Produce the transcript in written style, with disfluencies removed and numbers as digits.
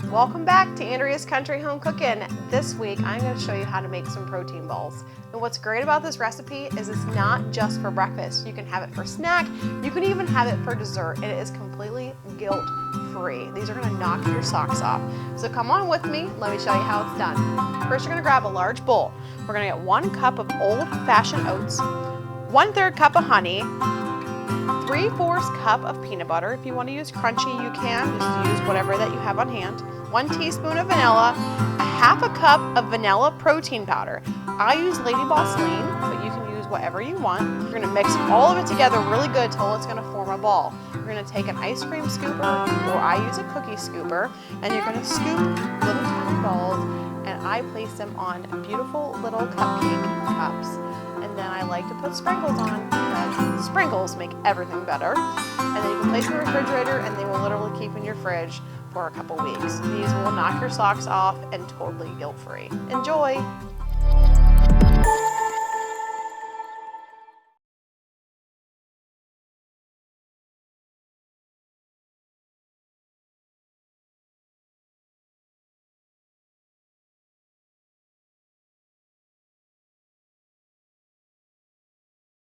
Welcome back to Andrea's Country Home Cooking. This week I'm going to show you how to make some protein balls. And what's great about this recipe is it's not just for breakfast. You can have it for snack, you can even have it for dessert, and it is completely guilt-free. These are going to knock your socks off. So come on with me, let me show you how it's done. First you're going to grab a large bowl. We're going to get 1 cup of old-fashioned oats, 1/3 cup of honey, 3/4 cup of peanut butter. If you want to use crunchy, you can. Just use whatever that you have on hand. 1 teaspoon of vanilla, a 1/2 cup of vanilla protein powder. I use Lady Boss Lean, but you can use whatever you want. You're going to mix all of it together really good till it's going to form a ball. You're going to take an ice cream scooper, or I use a cookie scooper, and you're going to scoop little tiny balls, and I place them on beautiful little cupcake cups. And then I like to put sprinkles on because sprinkles make everything better. And then you can place them in the refrigerator and they will literally keep in your fridge for a couple weeks. These will knock your socks off and totally guilt-free. Enjoy!